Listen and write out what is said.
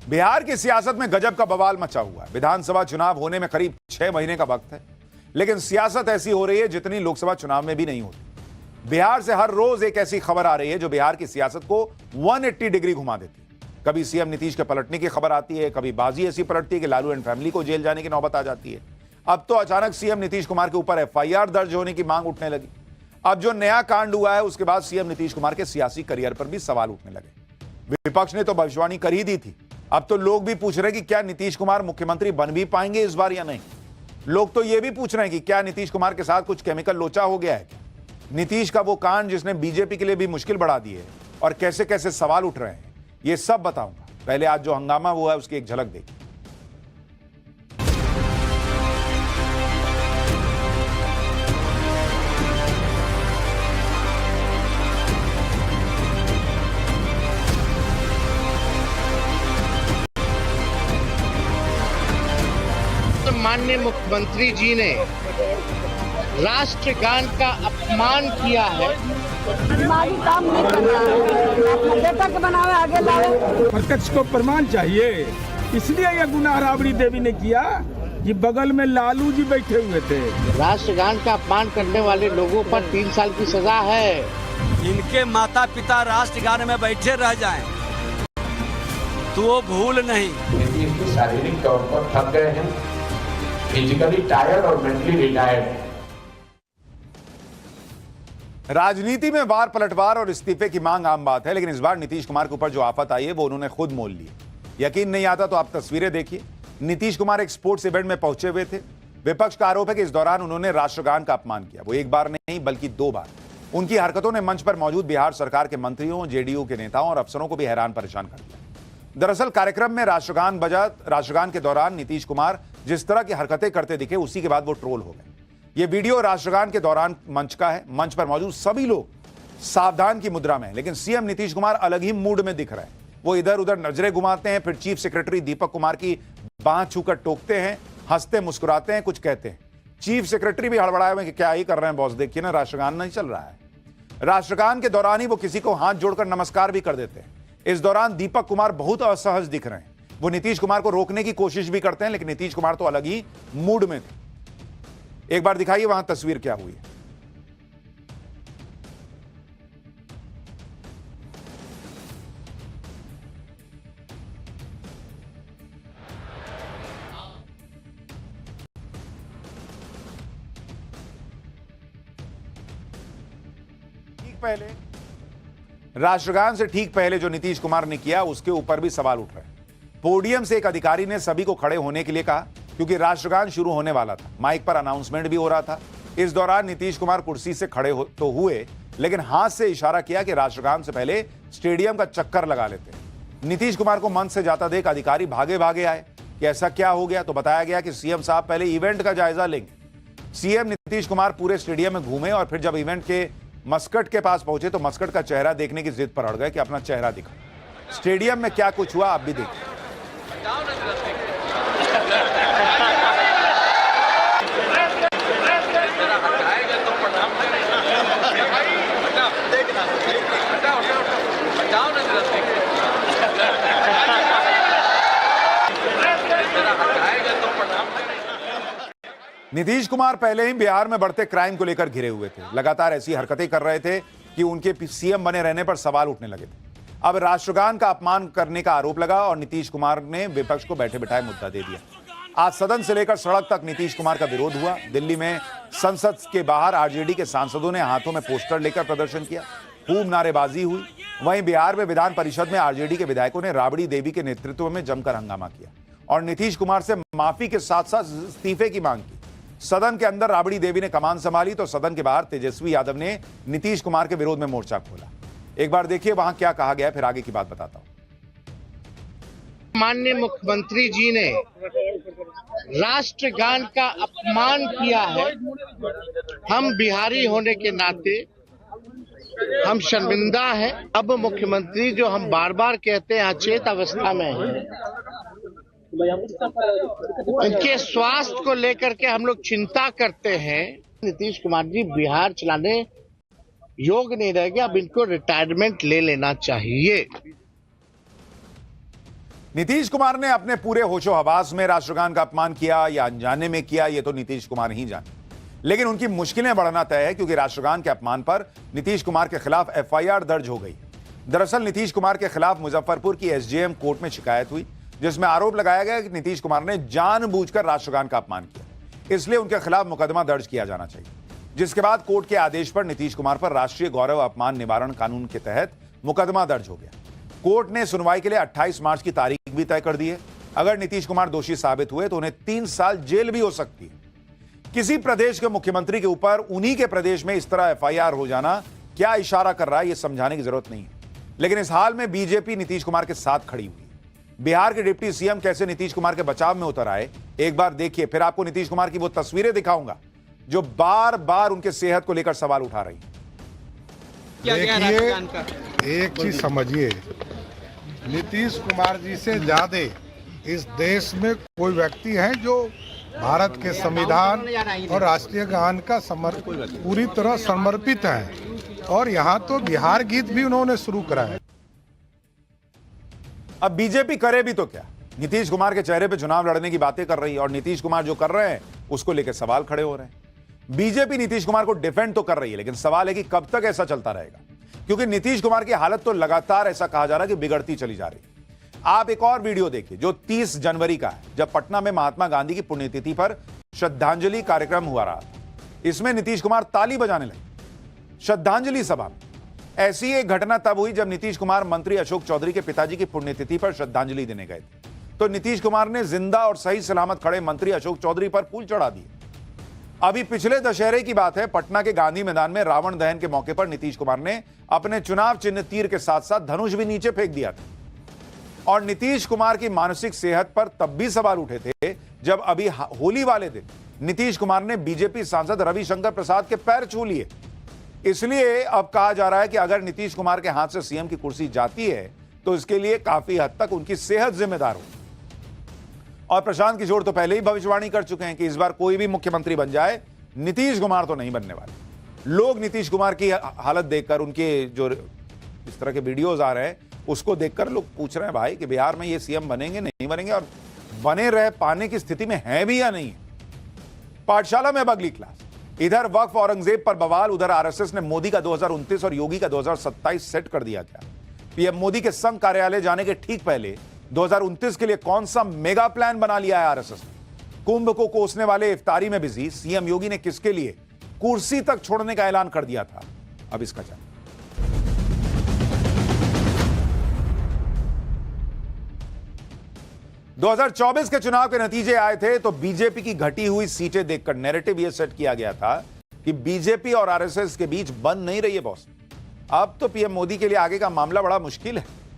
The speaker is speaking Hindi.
बिहार की सियासत में गजब का बवाल मचा हुआ है। विधानसभा चुनाव होने में करीब 6 महीने का वक्त है, लेकिन सियासत ऐसी हो रही है जितनी लोकसभा चुनाव में भी नहीं होती। बिहार से हर रोज एक ऐसी खबर आ रही है जो बिहार की सियासत को 180 डिग्री घुमा देती है। कभी सीएम नीतीश के पलटने की खबर आती है, कभी बाजी ऐसी पलटती है कि लालू एंड फैमिली को जेल जाने की नौबत आ जाती है। अब तो अचानक सीएम नीतीश कुमार के ऊपर एफआईआर दर्ज होने की मांग उठने लगी। अब जो नया कांड हुआ है उसके बाद सीएम नीतीश कुमार के सियासी करियर पर भी सवाल उठने लगे। विपक्ष ने तो भविष्यवाणी कर ही दी थी, अब तो लोग भी पूछ रहे हैं कि क्या नीतीश कुमार मुख्यमंत्री बन भी पाएंगे इस बार या नहीं। लोग तो यह भी पूछ रहे हैं कि क्या नीतीश कुमार के साथ कुछ केमिकल लोचा हो गया है। नीतीश का वो कांड जिसने बीजेपी के लिए भी मुश्किल बढ़ा दी है और कैसे कैसे सवाल उठ रहे हैं, ये सब बताऊंगा। पहले आज जो हंगामा हुआ है उसकी एक झलक देखिए। माननीय मुख्यमंत्री जी ने राष्ट्रगान का अपमान किया है। काम नहीं कर रहा है, अपना बेटा के बनावे आगे लावे। प्रत्यक्ष को प्रमाण चाहिए, इसलिए यह गुनाह राबड़ी देवी ने किया कि बगल में लालू जी बैठे हुए थे। राष्ट्रगान का अपमान करने वाले लोगों पर 3 साल की सजा है। इनके माता पिता राष्ट्रगान में बैठे रह जाएं, तो वो भूल नहीं। शारीरिक तौर पर थक गए हैं, फिजिकली टायर्ड और मेंटली रिटायर्ड। राजनीति में वार पलटवार और इस्तीफे की मांग आम बात है, लेकिन इस बार नीतीश कुमार के ऊपर जो आफत आई है वो उन्होंने खुद मोल ली। यकीन नहीं आता तो आप तस्वीरें देखिए। नीतीश कुमार एक स्पोर्ट्स इवेंट में पहुंचे हुए थे। विपक्ष का आरोप है कि इस दौरान उन्होंने राष्ट्रगान का अपमान किया। वो एक बार नहीं बल्कि 2 बार। उनकी हरकतों ने मंच पर मौजूद बिहार सरकार के मंत्रियों, जेडीयू के नेताओं और अफसरों को भी हैरान परेशान कर दिया। दरअसल कार्यक्रम में राष्ट्रगान बजा। राष्ट्रगान के दौरान नीतीश कुमार जिस तरह की हरकतें करते दिखे, उसी के बाद वो ट्रोल हो गए। ये वीडियो राष्ट्रगान के दौरान मंच का है। मंच पर मौजूद सभी लोग सावधान की मुद्रा में हैं, लेकिन सीएम नीतीश कुमार अलग ही मूड में दिख रहे हैं। वो इधर उधर नजरें घुमाते हैं, फिर चीफ सेक्रेटरी दीपक कुमार की बांह छूकर टोकते हैं, हंसते मुस्कुराते हैं, कुछ कहते हैं। चीफ सेक्रेटरी भी हड़बड़ाए हुए कि क्या ही कर रहे हैं बॉस, देखिए ना राष्ट्रगान नहीं चल रहा है। राष्ट्रगान के दौरान ही वो किसी को हाथ जोड़कर नमस्कार भी कर देते हैं। इस दौरान दीपक कुमार बहुत असहज दिख रहे हैं। वो नीतीश कुमार को रोकने की कोशिश भी करते हैं, लेकिन नीतीश कुमार तो अलग ही मूड में थे। एक बार दिखाइए वहां तस्वीर क्या हुई है। ठीक पहले राष्ट्रगान से ठीक पहले जो नीतीश कुमार ने किया उसके ऊपर भी सवाल उठ रहे हैं। पोडियम से एक अधिकारी ने सभी को खड़े होने के लिए कहा, क्योंकि राष्ट्रगान शुरू होने वाला था। माइक पर अनाउंसमेंट भी हो रहा था। इस दौरान नीतीश कुमार कुर्सी से खड़े तो हुए, लेकिन हाथ से इशारा किया कि राष्ट्रगान से पहले स्टेडियम का चक्कर लगा लेते हैं। नीतीश कुमार को मंच से जाता देख अधिकारी भागे भागे आए कि ऐसा क्या हो गया, तो बताया गया कि सीएम साहब पहले इवेंट का जायजा लेंगे। सीएम नीतीश कुमार पूरे स्टेडियम में घूमे और फिर जब इवेंट के मस्कट के पास पहुंचे तो मस्कट का चेहरा देखने की जिद पर अड़ गए कि अपना चेहरा दिखा। स्टेडियम में क्या कुछ हुआ आप भी देखिए। नीतीश कुमार पहले ही बिहार में बढ़ते क्राइम को लेकर घिरे हुए थे। लगातार ऐसी हरकतें कर रहे थे कि उनके सीएम बने रहने पर सवाल उठने लगे थे। अब राष्ट्रगान का अपमान करने का आरोप लगा और नीतीश कुमार ने विपक्ष को बैठे बिठाए मुद्दा दे दिया। आज सदन से लेकर सड़क तक नीतीश कुमार का विरोध हुआ। दिल्ली में संसद के बाहर आरजेडी के सांसदों ने हाथों में पोस्टर लेकर प्रदर्शन किया, खूब नारेबाजी हुई। वहीं बिहार में विधान परिषद में आरजेडी के विधायकों ने राबड़ी देवी के नेतृत्व में जमकर हंगामा किया और नीतीश कुमार से माफी के साथ साथ इस्तीफे की मांग की। सदन के अंदर राबड़ी देवी ने कमान संभाली तो सदन के बाहर तेजस्वी यादव ने नीतीश कुमार के विरोध में मोर्चा खोला। एक बार देखिए वहां क्या कहा गया, फिर आगे की बात बताता हूं। माननीय मुख्यमंत्री जी ने राष्ट्रगान का अपमान किया है। हम बिहारी होने के नाते हम शर्मिंदा हैं। अब मुख्यमंत्री जो हम बार बार कहते हैं अचेत अवस्था में हैं, उनके स्वास्थ्य को लेकर के हम लोग चिंता करते हैं। नीतीश कुमार जी बिहार चलाने योग्य नहीं रहेंगे, अब इनको रिटायरमेंट ले लेना चाहिए। नीतीश कुमार ने अपने पूरे होशो हवास में राष्ट्रगान का अपमान किया या अनजाने में किया, यह तो नीतीश कुमार ही जाने, लेकिन उनकी मुश्किलें बढ़ना तय है क्योंकि राष्ट्रगान के अपमान पर नीतीश कुमार के खिलाफ एफआईआर दर्ज हो गई। दरअसल नीतीश कुमार के खिलाफ मुजफ्फरपुर की एसजेएम कोर्ट में शिकायत हुई, जिसमें आरोप लगाया गया कि नीतीश कुमार ने जानबूझकर राष्ट्रगान का अपमान किया, इसलिए उनके खिलाफ मुकदमा दर्ज किया जाना चाहिए। जिसके बाद कोर्ट के आदेश पर नीतीश कुमार पर राष्ट्रीय गौरव अपमान निवारण कानून के तहत मुकदमा दर्ज हो गया। कोर्ट ने सुनवाई के लिए 28 मार्च की तारीख भी तय कर दी है। अगर नीतीश कुमार दोषी साबित हुए तो उन्हें 3 साल जेल भी हो सकती है। किसी प्रदेश के मुख्यमंत्री के ऊपर उन्हीं के प्रदेश में इस तरह एफआईआर हो जाना क्या इशारा कर रहा है, यह समझाने की जरूरत नहीं है। लेकिन इस हाल में बीजेपी नीतीश कुमार के साथ खड़ी हुई। बिहार के डिप्टी सीएम कैसे नीतीश कुमार के बचाव में उतर आए, एक बार देखिए, फिर आपको नीतीश कुमार की वो तस्वीरें दिखाऊंगा जो बार बार उनके सेहत को लेकर सवाल उठा रही हैं। देखिए, एक चीज समझिए, नीतीश कुमार जी से ज्यादा इस देश में कोई व्यक्ति है जो भारत के संविधान और राष्ट्रीय गान का पूरी तरह समर्पित है, और यहाँ तो बिहार गीत भी उन्होंने शुरू करा है। अब बीजेपी करे भी तो क्या, नीतीश कुमार के चेहरे पे चुनाव लड़ने की बातें कर रही है और नीतीश कुमार जो कर रहे हैं उसको लेकर सवाल खड़े हो रहे हैं। बीजेपी नीतीश कुमार को डिफेंड तो कर रही है, लेकिन सवाल है कि कब तक ऐसा चलता रहेगा, क्योंकि नीतीश कुमार की हालत तो लगातार ऐसा कहा जा रहा है कि बिगड़ती चली जा रही है। आप एक और वीडियो देखिए जो 30 जनवरी का है, जब पटना में महात्मा गांधी की पुण्यतिथि पर श्रद्धांजलि कार्यक्रम हुआ रहा था। इसमें नीतीश कुमार ताली बजाने लगे श्रद्धांजलि सभा में। ऐसी एक घटना तब हुई जब नीतीश कुमार मंत्री अशोक चौधरी के पिताजी की पुण्यतिथि पर श्रद्धांजलि देने गए थे, तो नीतीश कुमार ने जिंदा और सही सलामत खड़े मंत्री अशोक चौधरी पर फूल चढ़ा दिए। अभी पिछले दशहरे की बात है, पटना के गांधी मैदान में रावण दहन के मौके पर नीतीश कुमार ने अपने चुनाव चिन्ह तीर के साथ साथ धनुष भी नीचे फेंक दिया था। और नीतीश कुमार की मानसिक सेहत पर तब भी सवाल उठे थे जब अभी होली वाले दिन नीतीश कुमार ने बीजेपी सांसद रविशंकर प्रसाद के पैर छू लिए। इसलिए अब कहा जा रहा है कि अगर नीतीश कुमार के हाथ से सीएम की कुर्सी जाती है तो इसके लिए काफी हद तक उनकी सेहत जिम्मेदार हो। और प्रशांत किशोर तो पहले ही भविष्यवाणी कर चुके हैं कि इस बार कोई भी मुख्यमंत्री बन जाए, नीतीश कुमार तो नहीं बनने वाले। लोग नीतीश कुमार की हालत देखकर, उनके जो इस तरह के वीडियोज आ रहे हैं उसको देखकर लोग पूछ रहे हैं भाई कि बिहार में ये सीएम बनेंगे नहीं बनेंगे, और बने रह पाने की स्थिति में है भी या नहीं है। पाठशाला में अब अगली क्लास। इधर वक्फ औरंगजेब पर बवाल, उधर आरएसएस ने मोदी का 2029 और योगी का 2027 सेट कर दिया। क्या पीएम मोदी के संघ कार्यालय जाने के ठीक पहले 2029 के लिए कौन सा मेगा प्लान बना लिया है आरएसएस ने? कुंभ को कोसने वाले इफ्तारी में बिजी सीएम योगी ने किसके लिए कुर्सी तक छोड़ने का ऐलान कर दिया था, अब इसका क्या? 2024 के चुनाव के नतीजे आए थे तो बीजेपी की घटी हुई सीटें देखकर नैरेटिव यह सेट किया गया था कि बीजेपी और आरएसएस के बीच बन नहीं रही है बॉस। अब तो पीएम मोदी के लिए आगे का मामला बड़ा मुश्किल है।